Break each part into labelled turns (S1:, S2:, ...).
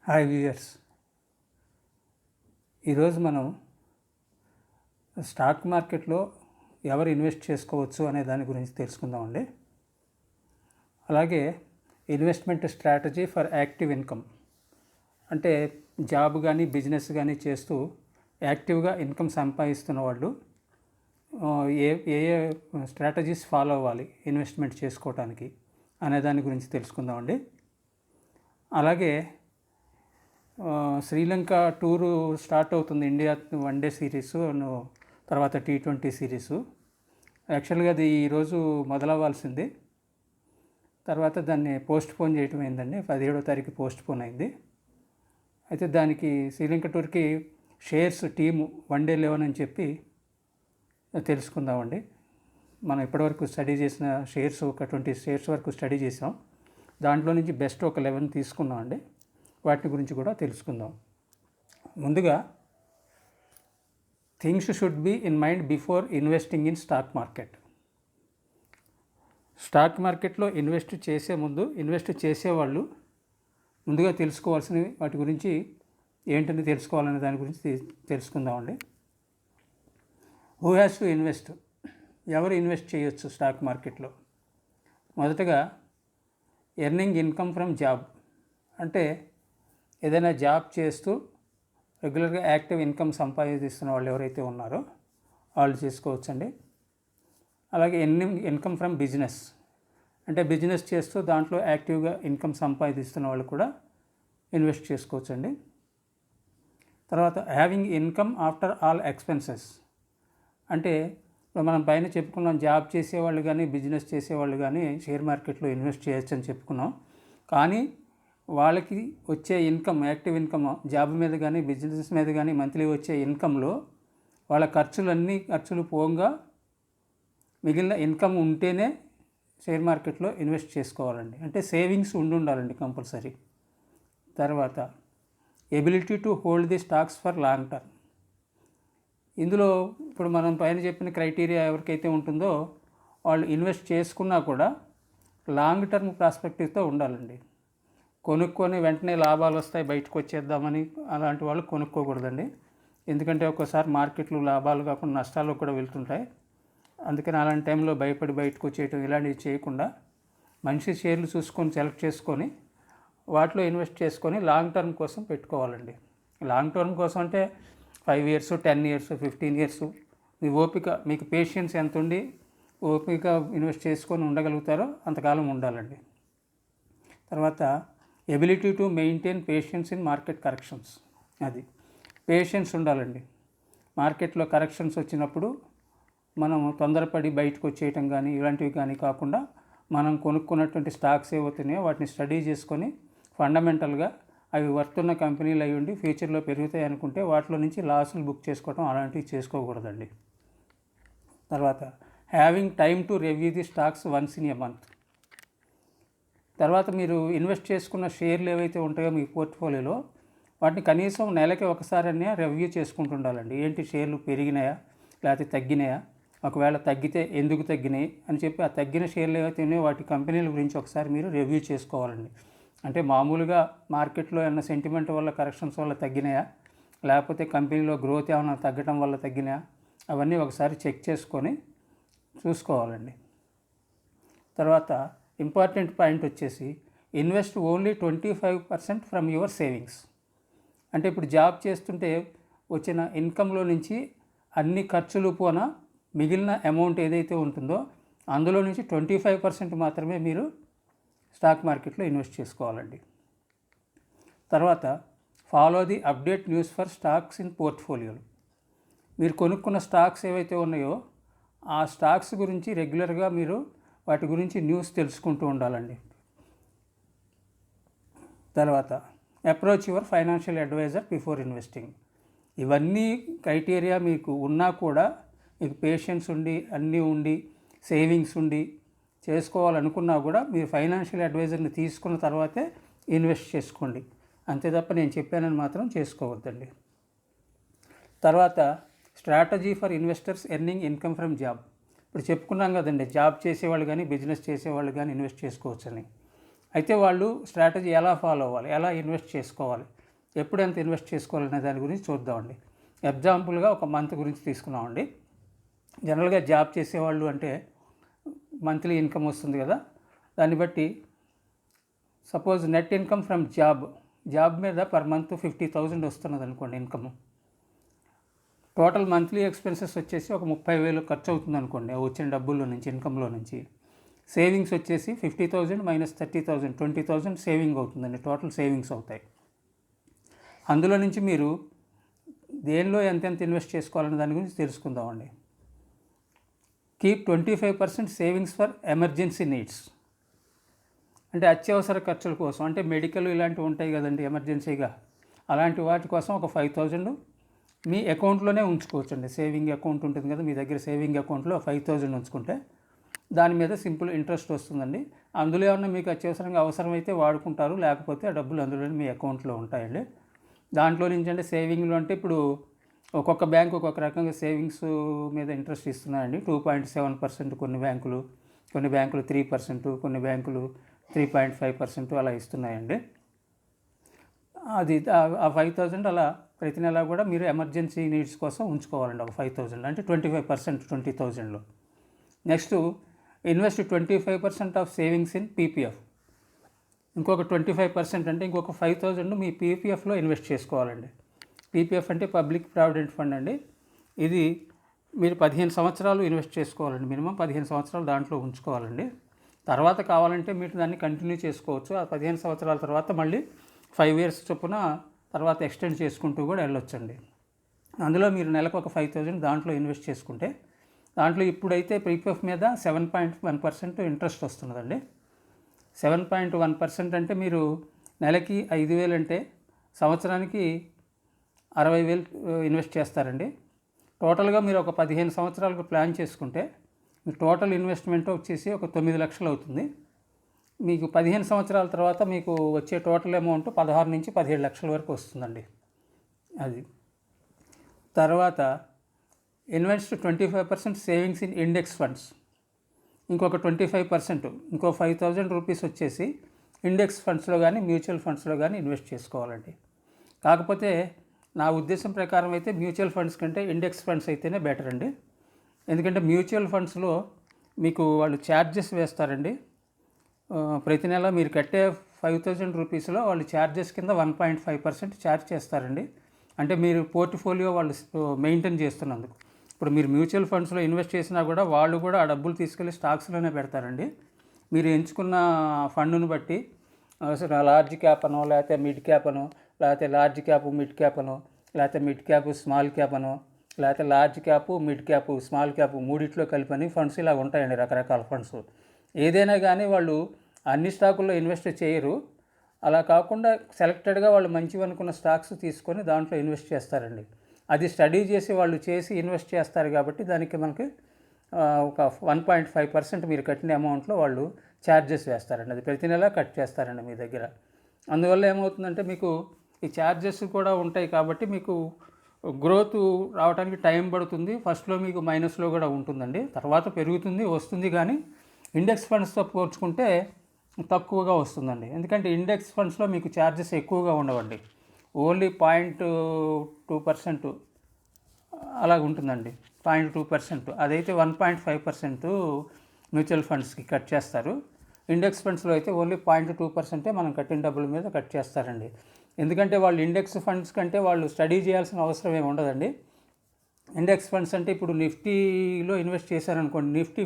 S1: Hi viewers, ఈరోజు మనం stock మార్కెట్లో ఎవరు ఇన్వెస్ట్ చేసుకోవచ్చు అనే దాని గురించి తెలుసుకుందామండి. అలాగే investment strategy for active income, అంటే జాబ్ కానీ బిజినెస్ కానీ చేస్తూ యాక్టివ్గా ఇన్కమ్ సంపాదిస్తున్న వాళ్ళు ఏ ఏ స్ట్రాటజీస్ ఫాలో అవ్వాలి ఇన్వెస్ట్మెంట్ చేసుకోవటానికి అనే దాని గురించి తెలుసుకుందామండి. అలాగే శ్రీలంక టూరు స్టార్ట్ అవుతుంది. ఇండియా వన్డే సిరీసు, తర్వాత T20 సిరీసు. యాక్చువల్గా అది ఈరోజు మొదలవ్వాల్సింది, తర్వాత దాన్ని పోస్ట్పోన్ చేయటం అయిందండి. 17వ తారీఖు పోస్ట్పోన్ అయింది. అయితే దానికి శ్రీలంక టూర్కి షేర్స్ టీము వన్డే 11 అని చెప్పి తెలుసుకుందామండి. మనం ఇప్పటివరకు స్టడీ చేసిన షేర్స్ ఒక 20 షేర్స్ వరకు స్టడీ చేసాం. దాంట్లో నుంచి బెస్ట్ ఒక 11 తీసుకున్నామండి. వాటి గురించి కూడా తెలుసుకుందాం. ముందుగా things should be in mind before investing in stock market. Stock మార్కెట్లో ఇన్వెస్ట్ చేసే ముందు ఇన్వెస్ట్ చేసేవాళ్ళు ముందుగా తెలుసుకోవాల్సినవి వాటి గురించి ఏంటని తెలుసుకోవాలనే దాని గురించి తెలుసుకుందామండి. హూ హ్యాస్ టు ఇన్వెస్ట్, ఎవరు ఇన్వెస్ట్ చేయొచ్చు స్టాక్ మార్కెట్లో? మొదటగా ఎర్నింగ్ ఇన్కమ్ ఫ్రమ్ జాబ్, అంటే ఏదైనా జాబ్ చేస్తూ రెగ్యులర్గా యాక్టివ్ ఇన్కమ్ సంపాదిస్తున్న వాళ్ళు ఎవరైతే ఉన్నారో వాళ్ళు చేసుకోవచ్చండి. అలాగే ఎర్నింగ్ ఇన్కమ్ ఫ్రమ్ బిజినెస్, అంటే బిజినెస్ చేస్తూ దాంట్లో యాక్టివ్గా ఇన్కమ్ సంపాదిస్తున్న వాళ్ళు కూడా ఇన్వెస్ట్ చేసుకోవచ్చండి. తర్వాత having income after all expenses, అంటే మనం పైన చెప్పుకున్నాం జాబ్ చేసేవాళ్ళు కానీ బిజినెస్ చేసేవాళ్ళు కానీ షేర్ మార్కెట్లో ఇన్వెస్ట్ చేయొచ్చు అని చెప్పుకున్నాం. కానీ వాళ్ళకి వచ్చే ఇన్కమ్, యాక్టివ్ ఇన్కమ్, జాబ్ మీద కానీ బిజినెస్ మీద కానీ మంత్లీ వచ్చే ఇన్కంలో వాళ్ళ ఖర్చులు పోగా మిగిలిన ఇన్కమ్ ఉంటేనే షేర్ మార్కెట్లో ఇన్వెస్ట్ చేసుకోవాలండి. అంటే సేవింగ్స్ ఉండాలండి కంపల్సరీ. తర్వాత ability to hold the stocks for long term. ఇందులో ఇప్పుడు మనం పైన చెప్పిన క్రైటీరియా ఎవరికైతే ఉంటుందో వాళ్ళు ఇన్వెస్ట్ చేసుకున్నా కూడా లాంగ్ టర్మ్ ప్రాస్పెక్టివ్తో ఉండాలండి. కొనుక్కొని వెంటనే లాభాలు వస్తాయి బయటకు వచ్చేద్దామని అలాంటి వాళ్ళు కొనుక్కోకూడదండి. ఎందుకంటే ఒక్కోసారి మార్కెట్లు లాభాలు కాకుండా నష్టాలు కూడా వెళ్తుంటాయి. అందుకని అలాంటి టైంలో భయపడి బయటకు వచ్చేయటం ఇలాంటివి చేయకుండా మంచి షేర్లు చూసుకొని సెలెక్ట్ చేసుకొని వాటిలో ఇన్వెస్ట్ చేసుకొని లాంగ్ టర్మ్ కోసం పెట్టుకోవాలండి. లాంగ్ టర్మ్ కోసం అంటే 5 years, 10 years, 15 years మీ ఓపిక, మీకు పేషెన్స్ ఎంత ఉండి ఓపిక ఇన్వెస్ట్ చేసుకొని ఉండగలుగుతారో అంతకాలం ఉండాలండి. తర్వాత ability to maintain patience in market corrections, అది పేషెన్స్ ఉండాలండి. మార్కెట్లో కరెక్షన్స్ వచ్చినప్పుడు మనం తొందరపడి బయటకు వచ్చేయటం కానీ ఇలాంటివి కానీ కాకుండా మనం కొనుక్కున్నటువంటి స్టాక్స్ ఏవవుతున్నాయో వాటిని స్టడీ చేసుకొని ఫండమెంటల్గా అవి వర్తున్న కంపెనీలు అయి ఉండి ఫ్యూచర్లో పెరుగుతాయి అనుకుంటే వాటిలో నుంచి లాసులు బుక్ చేసుకోవడం అలాంటివి చేసుకోకూడదండి. తర్వాత having time to review the stocks once in a month. తర్వాత మీరు ఇన్వెస్ట్ చేసుకున్న షేర్లు ఏవైతే ఉంటాయో మీ పోర్ట్ఫోలియోలో వాటిని కనీసం నెలకి ఒకసారనే రివ్యూ చేసుకుంటుండాలండి. ఏంటి షేర్లు పెరిగినాయా లేకపోతే తగ్గినాయా, ఒకవేళ తగ్గితే ఎందుకు తగ్గినాయి అని చెప్పి ఆ తగ్గిన షేర్లు ఏవైతే ఉన్నాయో వాటి కంపెనీల గురించి ఒకసారి మీరు రివ్యూ చేసుకోవాలండి. అంటే మామూలుగా మార్కెట్లో ఏమైనా సెంటిమెంట్ వల్ల కరెక్షన్స్ వల్ల తగ్గినాయా లేకపోతే కంపెనీలో గ్రోత్ ఏమైనా తగ్గడం వల్ల తగ్గినాయా అవన్నీ ఒకసారి చెక్ చేసుకొని చూసుకోవాలండి. తర్వాత ఇంపార్టెంట్ పాయింట్ వచ్చేసి invest only 25% from your savings. అంటే ఇప్పుడు జాబ్ చేస్తుంటే వచ్చిన ఇన్కంలో నుంచి అన్ని ఖర్చులు పోనా మిగిలిన అమౌంట్ ఏదైతే ఉంటుందో అందులో నుంచి 25% మాత్రమే మీరు స్టాక్ మార్కెట్లో ఇన్వెస్ట్ చేసుకోవాలండి. తర్వాత follow the update news for stocks in పోర్ట్ఫోలియోలు. మీరు కొనుక్కున్న స్టాక్స్ ఏవైతే ఉన్నాయో ఆ స్టాక్స్ గురించి రెగ్యులర్గా మీరు వాటి గురించి న్యూస్ తెలుసుకుంటూ ఉండాలండి. తర్వాత approach your financial advisor before investing. ఇవన్నీ క్రైటీరియా మీకు ఉన్నా కూడా మీకు పేషెన్స్ ఉండి అన్నీ ఉండి సేవింగ్స్ ఉండి చేసుకోవాలనుకున్నా కూడా మీరు ఫైనాన్షియల్ అడ్వైజర్ని తీసుకున్న తర్వాతే ఇన్వెస్ట్ చేసుకోండి. అంతే తప్ప నేను చెప్పానని మాత్రం చేసుకోవద్దండి. తర్వాత strategy for investors earning income from job. ఇప్పుడు చెప్పుకున్నాం కదండి, జాబ్ చేసేవాళ్ళు కానీ బిజినెస్ చేసేవాళ్ళు కానీ ఇన్వెస్ట్ చేసుకోవచ్చని. అయితే వాళ్ళు స్ట్రాటజీ ఎలా ఫాలో అవ్వాలి, ఎలా ఇన్వెస్ట్ చేసుకోవాలి, ఎప్పుడు ఎంత ఇన్వెస్ట్ చేసుకోవాలనే దాని గురించి చూద్దామండి. ఎగ్జాంపుల్గా ఒక మంత్ గురించి తీసుకున్నామండి. జనరల్గా జాబ్ చేసేవాళ్ళు అంటే మంత్లీ ఇన్కమ్ వస్తుంది కదా, దాన్ని బట్టి suppose net income from job మీద పర్ మంత్ 50,000 వస్తున్నది అనుకోండి ఇన్కమ్. టోటల్ మంత్లీ ఎక్స్పెన్సెస్ వచ్చేసి ఒక 30,000 ఖర్చు అవుతుంది అనుకోండి వచ్చిన డబ్బుల్లో నుంచి, ఇన్కంలో నుంచి. సేవింగ్స్ వచ్చేసి 50,000 మైనస్ 30,000 20,000 సేవింగ్ అవుతుందండి, టోటల్ సేవింగ్స్ అవుతాయి. అందులో నుంచి మీరు దేనిలో ఎంతెంత ఇన్వెస్ట్ చేసుకోవాలనే దాని గురించి తెలుసుకుందామండి. Keep 25% savings for emergency needs, అంటే అత్యవసర ఖర్చుల కోసం, అంటే మెడికల్ ఇలాంటివి ఉంటాయి కదండి ఎమర్జెన్సీగా, అలాంటి వాటి కోసం ఒక 5,000 మీ అకౌంట్లోనే ఉంచుకోవచ్చండి. సేవింగ్ అకౌంట్ ఉంటుంది కదా మీ దగ్గర, సేవింగ్ అకౌంట్లో 5,000 ఉంచుకుంటే దాని మీద సింపుల్ ఇంట్రెస్ట్ వస్తుందండి. అందులో ఏమన్నా మీకు అత్యవసరంగా అవసరమైతే వాడుకుంటారు, లేకపోతే ఆ డబ్బులు అందులోనే మీ అకౌంట్లో ఉంటాయండి. దాంట్లో నుంచి అంటే సేవింగ్లు అంటే ఇప్పుడు ఒక్కొక్క బ్యాంకు ఒక్కొక్క రకంగా సేవింగ్స్ మీద ఇంట్రెస్ట్ ఇస్తున్నాయండి. 2.7% కొన్ని బ్యాంకులు 3%, కొన్ని బ్యాంకులు 3.5% అలా ఇస్తున్నాయండి. అది ఆ 5,000 అలా ప్రతి నెల కూడా మీరు ఎమర్జెన్సీ నీడ్స్ కోసం ఉంచుకోవాలండి. ఒక 5,000 అంటే 25% 20,000లో. Next invest 25% of savings in PPF. ఇంకొక 25% అంటే ఇంకొక 5,000 మీ పీపీఎఫ్లో ఇన్వెస్ట్ చేసుకోవాలండి. పీపీఎఫ్ అంటే పబ్లిక్ ప్రావిడెంట్ ఫండ్ అండి. ఇది మీరు 15 సంవత్సరాలు ఇన్వెస్ట్ చేసుకోవాలండి, మినిమం 15 సంవత్సరాలు దాంట్లో ఉంచుకోవాలండి. తర్వాత కావాలంటే మీరు దాన్ని కంటిన్యూ చేసుకోవచ్చు. ఆ 15 సంవత్సరాల తర్వాత మళ్ళీ 5 years చొప్పున తర్వాత ఎక్స్టెండ్ చేసుకుంటూ కూడా వెళ్ళొచ్చండి. అందులో మీరు నెలకు ఒక 5,000 దాంట్లో ఇన్వెస్ట్ చేసుకుంటే, దాంట్లో ఇప్పుడైతే పీపీఎఫ్ మీద 7.1% ఇంట్రెస్ట్ వస్తున్నదండి. 7.1% అంటే మీరు నెలకి 5,000 అంటే సంవత్సరానికి 60,000 ఇన్వెస్ట్ చేస్తారండి. టోటల్గా మీరు ఒక 15 సంవత్సరాలకు ప్లాన్ చేసుకుంటే మీ టోటల్ ఇన్వెస్ట్మెంట్ వచ్చేసి ఒక 9 లక్షలు అవుతుంది. మీకు 15 సంవత్సరాల తర్వాత మీకు వచ్చే టోటల్ అమౌంట్ 16 నుంచి 17 లక్షల వరకు వస్తుందండి. అది తర్వాత invest 25% savings in index funds. ఇంకొక 25% ఇంకో 5,000 రూపీస్ వచ్చేసి ఇండెక్స్ ఫండ్స్లో కానీ మ్యూచువల్ ఫండ్స్లో కానీ ఇన్వెస్ట్ చేసుకోవాలండి. కాకపోతే నా ఉద్దేశం ప్రకారం అయితే మ్యూచువల్ ఫండ్స్ కంటే ఇండెక్స్ ఫండ్స్ అయితేనే బెటర్ అండి. ఎందుకంటే మ్యూచువల్ ఫండ్స్లో మీకు వాళ్ళు ఛార్జెస్ వేస్తారండి. ప్రతి నెల మీరు కట్టే 5,000 రూపీస్లో వాళ్ళు ఛార్జెస్ కింద 1.5% ఛార్జ్ చేస్తారండి. అంటే మీరు పోర్ట్ఫోలియో వాళ్ళు మెయింటైన్ చేస్తున్నందుకు. ఇప్పుడు మీరు మ్యూచువల్ ఫండ్స్లో ఇన్వెస్ట్ చేసినా కూడా వాళ్ళు కూడా ఆ డబ్బులు తీసుకెళ్ళి స్టాక్స్లోనే పెడతారండి. మీరు ఎంచుకున్న ఫండ్ను బట్టి లార్జ్ క్యాప్ అనో, లేకపోతే మిడ్ క్యాప్ అనో, లేకపోతే లార్జ్ క్యాప్ మిడ్ క్యాప్ అనో, లేకపోతే మిడ్ క్యాప్ స్మాల్ క్యాప్ అనో, లేకపోతే large cap mid cap small cap మూడిట్లో కలిపని ఫండ్స్ ఇలా ఉంటాయండి, రకరకాల ఫండ్స్. ఏదైనా కానీ వాళ్ళు అన్ని స్టాకుల్లో ఇన్వెస్ట్ చేయరు. అలా కాకుండా సెలెక్టెడ్గా వాళ్ళు మంచివి అనుకున్న స్టాక్స్ తీసుకొని దాంట్లో ఇన్వెస్ట్ చేస్తారండి. అది స్టడీ చేసి వాళ్ళు చేసి ఇన్వెస్ట్ చేస్తారు కాబట్టి దానికి మనకి ఒక 1.5% మీరు కట్టిన అమౌంట్లో వాళ్ళు ఛార్జెస్ వేస్తారండి. అది ప్రతి నెల కట్ చేస్తారండి మీ దగ్గర. అందువల్ల ఏమవుతుందంటే మీకు ఈ ఛార్జెస్ కూడా ఉంటాయి కాబట్టి మీకు గ్రోత్ రావడానికి టైం పడుతుంది. ఫస్ట్లో మీకు మైనస్లో కూడా ఉంటుందండి, తర్వాత పెరుగుతుంది వస్తుంది. కానీ ఇండెక్స్ ఫండ్స్తో పోల్చుకుంటే తక్కువగా వస్తుందండి. ఎందుకంటే ఇండెక్స్ ఫండ్స్లో మీకు ఛార్జెస్ ఎక్కువగా ఉండవండి, ఓన్లీ 0.2% అలాగ ఉంటుందండి, 0.2%. అదైతే 1.5% మ్యూచువల్ ఫండ్స్కి కట్ చేస్తారు. ఇండెక్స్ ఫండ్స్లో అయితే ఓన్లీ 0.2% మనం కట్టిన డబ్బుల మీద కట్ చేస్తారండి. ఎందుకంటే వాళ్ళు ఇండెక్స్ ఫండ్స్ కంటే వాళ్ళు స్టడీ చేయాల్సిన అవసరం ఏమి ఉండదండి. ఇండెక్స్ ఫండ్స్ అంటే ఇప్పుడు నిఫ్టీలో ఇన్వెస్ట్ చేశారనుకోండి, నిఫ్టీ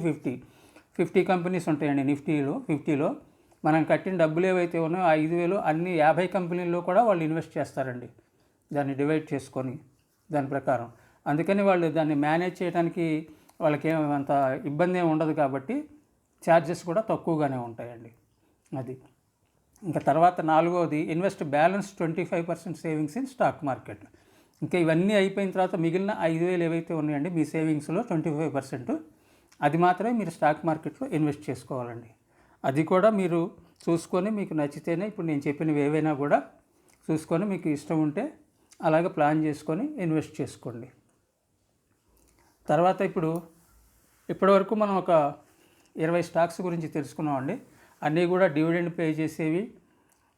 S1: 50 కంపెనీస్ ఉంటాయండి. నిఫ్టీలో 50లో మనం కట్టిన డబ్బులు ఏవైతే ఉన్నాయో 5,000 అన్ని 50 కంపెనీల్లో కూడా వాళ్ళు ఇన్వెస్ట్ చేస్తారండి, దాన్ని డివైడ్ చేసుకొని దాని ప్రకారం. అందుకని వాళ్ళు దాన్ని మేనేజ్ చేయడానికి వాళ్ళకి అంత ఇబ్బంది ఏమి ఉండదు కాబట్టి ఛార్జెస్ కూడా తక్కువగానే ఉంటాయండి. అది ఇంకా తర్వాత 4వది invest balance 25% savings in stock market. ఇంకా ఇవన్నీ అయిపోయిన తర్వాత మిగిలిన 5,000 ఏవైతే ఉన్నాయండి మీ సేవింగ్స్లో 25%, అది మాత్రమే మీరు స్టాక్ మార్కెట్లో ఇన్వెస్ట్ చేసుకోవాలండి. అది కూడా మీరు చూసుకొని మీకు నచ్చితేనే, ఇప్పుడు నేను చెప్పినవి ఏవైనా కూడా చూసుకొని మీకు ఇష్టం ఉంటే అలాగే ప్లాన్ చేసుకొని ఇన్వెస్ట్ చేసుకోండి. తర్వాత ఇప్పటివరకు మనం ఒక 20 స్టాక్స్ గురించి తెలుసుకున్నామండి. అన్నీ కూడా డివిడెండ్ పే చేసేవి,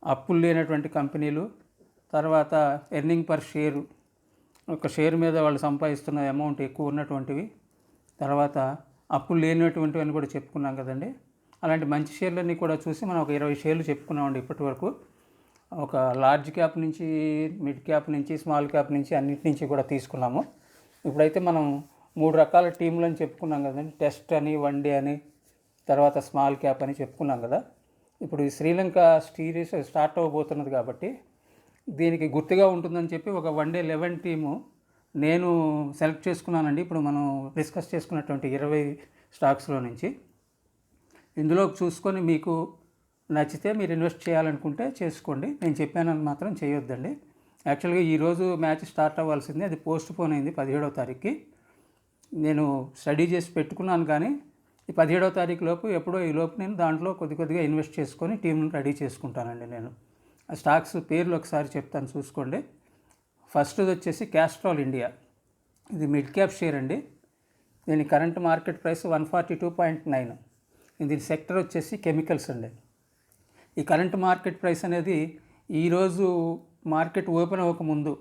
S1: అప్పులు లేనటువంటి కంపెనీలు, తర్వాత ఎర్నింగ్ పర్ షేరు, ఒక షేర్ మీద వాళ్ళు సంపాదిస్తున్న అమౌంట్ ఎక్కువ ఉన్నటువంటివి, తర్వాత అప్పులు లేనటువంటివి అని కూడా చెప్పుకున్నాం కదండి. అలాంటి మంచి షేర్లన్నీ కూడా చూసి మనం ఒక 20 షేర్లు చెప్పుకున్నామండి ఇప్పటి వరకు. ఒక లార్జ్ క్యాప్ నుంచి, మిడ్ క్యాప్ నుంచి, స్మాల్ క్యాప్ నుంచి, అన్నిటి నుంచి కూడా తీసుకున్నాము. ఇప్పుడైతే మనం 3 రకాల టీంలు అని చెప్పుకున్నాం కదండి. టెస్ట్ అని, వన్ డే అని, తర్వాత స్మాల్ క్యాప్ అని చెప్పుకున్నాం కదా. ఇప్పుడు ఈ శ్రీలంక సిరీస్ స్టార్ట్ అవ్వబోతున్నది కాబట్టి దీనికి గుర్తుగా ఉంటుందని చెప్పి ఒక వన్ డే 11 టీము నేను సెలెక్ట్ చేసుకున్నానండి. ఇప్పుడు మనం డిస్కస్ చేసుకున్నటువంటి 20 స్టాక్స్లో నుంచి ఇందులో చూసుకొని మీకు నచ్చితే మీరు ఇన్వెస్ట్ చేయాలనుకుంటే చేసుకోండి. నేను చెప్పానని మాత్రం చేయొద్దండి. యాక్చువల్గా ఈరోజు మ్యాచ్ స్టార్ట్ అవ్వాల్సింది, అది పోస్ట్ పోన్ అయింది 17వ తారీఖుకి. నేను స్టడీ చేసి పెట్టుకున్నాను, కానీ ఈ 17వ తారీఖు లోపు ఎప్పుడో ఈ లోపు నేను దాంట్లో కొద్దిగా ఇన్వెస్ట్ చేసుకొని టీంను రెడీ చేసుకుంటానండి. నేను ఆ స్టాక్స్ పేర్లు ఒకసారి చెప్తాను, చూసుకోండి. ఫస్ట్ది వచ్చేసి క్యాస్ట్రాల్ ఇండియా. ఇది మిడ్ క్యాప్ షేర్ అండి. దీని కరెంట్ మార్కెట్ ప్రైస్ 142.9. దీని సెక్టర్ వచ్చేసి కెమికల్స్ అండి. ఈ కరెంట్ మార్కెట్ ప్రైస్ అనేది ఈరోజు మార్కెట్ ఓపెన్ అవ్వకముందు,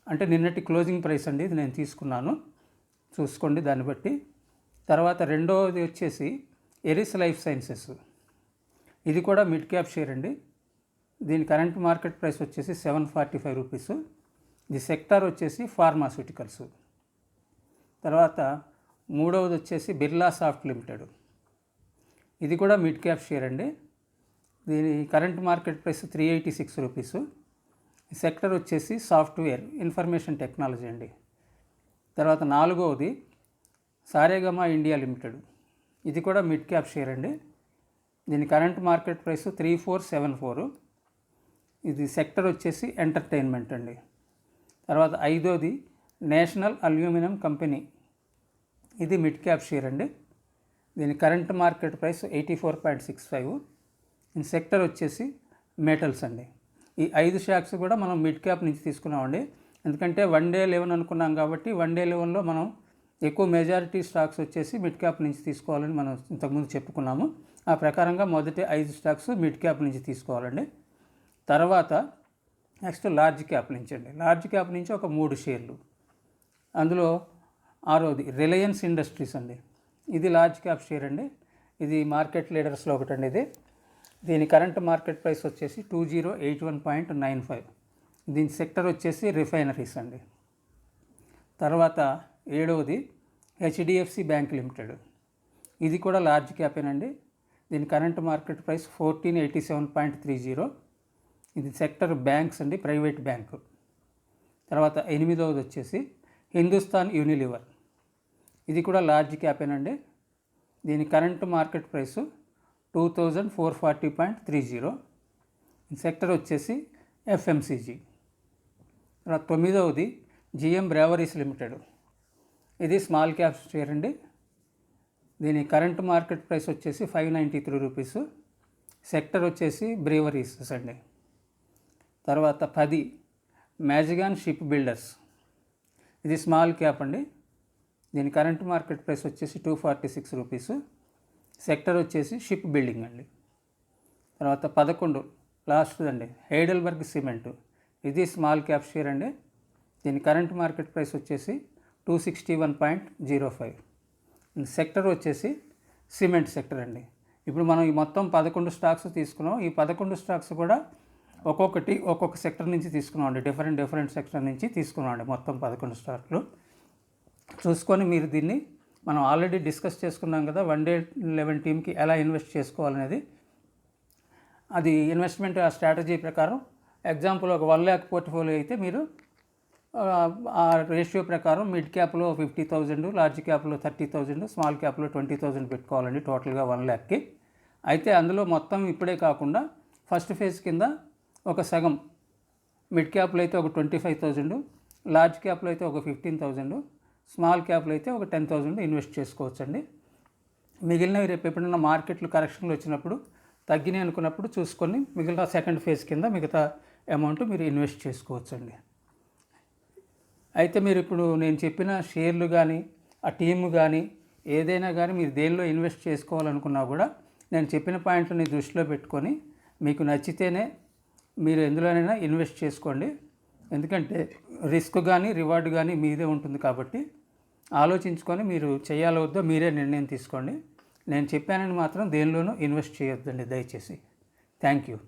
S1: అంటే నిన్నటి క్లోజింగ్ ప్రైస్ అండి, ఇది నేను తీసుకున్నాను, చూసుకోండి దాన్ని బట్టి. తర్వాత రెండవది వచ్చేసి ఎరిస్ లైఫ్ సైన్సెస్. ఇది కూడా మిడ్ క్యాప్ షేర్ అండి. దీని కరెంట్ మార్కెట్ ప్రైస్ వచ్చేసి 745 రూపీస్. ఇది సెక్టార్ వచ్చేసి ఫార్మాస్యూటికల్స్. తర్వాత మూడవది వచ్చేసి బిర్లా సాఫ్ట్ లిమిటెడ్. ఇది కూడా మిడ్ క్యాప్ షేర్ అండి. దీని current market price 386 rupees. Sector వచ్చేసి సాఫ్ట్వేర్ ఇన్ఫర్మేషన్ టెక్నాలజీ అండి. తర్వాత నాలుగవది సారేగమా ఇండియా లిమిటెడ్. ఇది కూడా మిడ్ క్యాప్ షేర్ అండి. దీని కరెంట్ మార్కెట్ ప్రైస్ 3474. ఇది సెక్టర్ వచ్చేసి ఎంటర్టైన్మెంట్ అండి. తర్వాత ఐదోది నేషనల్ అల్యూమినియం కంపెనీ. ఇది మిడ్ క్యాప్ షేర్ అండి. దీని కరెంట్ మార్కెట్ ప్రైస్ 84.65. దీని సెక్టర్ వచ్చేసి మెటల్స్ అండి. ఈ 5 స్టాక్స్ కూడా మనం మిడ్ క్యాప్ నుంచి తీసుకున్నామండి. ఎందుకంటే వన్ డే 11 అనుకున్నాం కాబట్టి వన్ డే 11లో మనం ఎక్కువ మెజారిటీ స్టాక్స్ వచ్చేసి మిడ్ క్యాప్ నుంచి తీసుకోవాలని మనం ఇంతకుముందు చెప్పుకున్నాము. ఆ ప్రకారంగా మొదటి 5 స్టాక్స్ మిడ్ క్యాప్ నుంచి తీసుకోవాలండి. తర్వాత నెక్స్ట్ లార్జ్ క్యాప్ నుంచి అండి. లార్జ్ క్యాప్ నుంచి ఒక 3 షేర్లు. అందులో ఆరోది రిలయన్స్ ఇండస్ట్రీస్ అండి. ఇది లార్జ్ క్యాప్ షేర్ అండి. ఇది మార్కెట్ లీడర్స్లో ఒకటండి. దీని కరెంట్ మార్కెట్ ప్రైస్ వచ్చేసి 2081.95. దీని సెక్టర్ వచ్చేసి రిఫైనరీస్ అండి. తర్వాత ఏడవది హెచ్డిఎఫ్సి బ్యాంక్ లిమిటెడ్. ఇది కూడా లార్జ్ క్యాపేనండి. దీని కరెంట్ మార్కెట్ ప్రైస్ 1487.30. ఇది సెక్టర్ బ్యాంక్స్ అండి, ప్రైవేట్ బ్యాంకు. తర్వాత ఎనిమిదవది వచ్చేసి హిందుస్థాన్ యూనిలివర్. ఇది కూడా లార్జ్ క్యాపేనండి. దీని కరెంట్ మార్కెట్ ప్రైసు 2440.30. సెక్టర్ వచ్చేసి ఎఫ్ఎంసీజీ. తర్వాత తొమ్మిదవది జిఎం బ్రేవరీస్ లిమిటెడ్. ఇది స్మాల్ క్యాప్ షేర్ అండి. దీని కరెంట్ మార్కెట్ ప్రైస్ వచ్చేసి 593 రూపీస్. సెక్టర్ వచ్చేసి బ్రేవరీస్ అండి. తర్వాత 10 మ్యాజిగాన్ షిప్ బిల్డర్స్. ఇది స్మాల్ క్యాప్ అండి. దీని కరెంట్ మార్కెట్ ప్రైస్ వచ్చేసి 246 రూపీస్. సెక్టర్ వచ్చేసి షిప్ బిల్డింగ్ అండి. తర్వాత 11 లాస్ట్ అండి హైడెల్బర్గ్ సిమెంట్. ఇది స్మాల్ క్యాప్ షేర్ అండి. దీని కరెంట్ మార్కెట్ ప్రైస్ వచ్చేసి 261.05. సెక్టర్ వచ్చేసి సిమెంట్ సెక్టర్ అండి. ఇప్పుడు మనం ఈ మొత్తం 11 స్టాక్స్ తీసుకున్నాం. ఈ 11 స్టాక్స్ కూడా ఒక్కొక్క సెక్టర్ నుంచి తీసుకున్నాం అండి. డిఫరెంట్ సెక్టర్ నుంచి తీసుకున్నాం అండి. మొత్తం 11 స్టాక్లు చూసుకొని మీరు దీన్ని మనం ఆల్రెడీ డిస్కస్ చేసుకున్నాం కదా, వన్ డే 11 టీమ్కి ఎలా ఇన్వెస్ట్ చేసుకోవాలనేది. అది ఇన్వెస్ట్మెంట్ ఆ స్ట్రాటజీ ప్రకారం ఎగ్జాంపుల్ ఒక 1 lakh పోర్ట్ఫోలియో అయితే మీరు ఆ రేషియో ప్రకారం మిడ్ క్యాప్లో 50,000, లార్జ్ క్యాప్లో 30,000, స్మాల్ క్యాప్లో 20,000 పెట్టుకోవాలండి టోటల్గా 1 lakhకి. అయితే అందులో మొత్తం ఇప్పుడే కాకుండా ఫస్ట్ ఫేజ్ కింద ఒక సగం మిడ్ క్యాప్లో అయితే ఒక 25,000, లార్జ్ క్యాప్లో అయితే ఒక 15,000, స్మాల్ క్యాప్లో అయితే ఒక 10,000 ఇన్వెస్ట్ చేసుకోవచ్చండి. మిగిలినవి రేపు ఎప్పుడైనా మార్కెట్లు కరెక్షన్లు వచ్చినప్పుడు తగ్గినాయి అనుకున్నప్పుడు చూసుకొని మిగిలిన సెకండ్ ఫేజ్ కింద మిగతా అమౌంట్ మీరు ఇన్వెస్ట్ చేసుకోవచ్చండి. అయితే మీరు ఇప్పుడు నేను చెప్పిన షేర్లు కానీ ఆ టీము కానీ ఏదైనా కానీ మీరు దేనిలో ఇన్వెస్ట్ చేసుకోవాలనుకున్నా కూడా నేను చెప్పిన పాయింట్లని దృష్టిలో పెట్టుకొని మీకు నచ్చితేనే మీరు ఎందులోనైనా ఇన్వెస్ట్ చేసుకోండి. ఎందుకంటే రిస్క్ కానీ రివార్డ్ కానీ మీదే ఉంటుంది కాబట్టి ఆలోచించుకొని మీరు చేయాలో వద్దో మీరే నిర్ణయం తీసుకోండి. నేను చెప్పానని మాత్రం దేనిలోనూ ఇన్వెస్ట్ చేయొద్దండి దయచేసి. Thank you.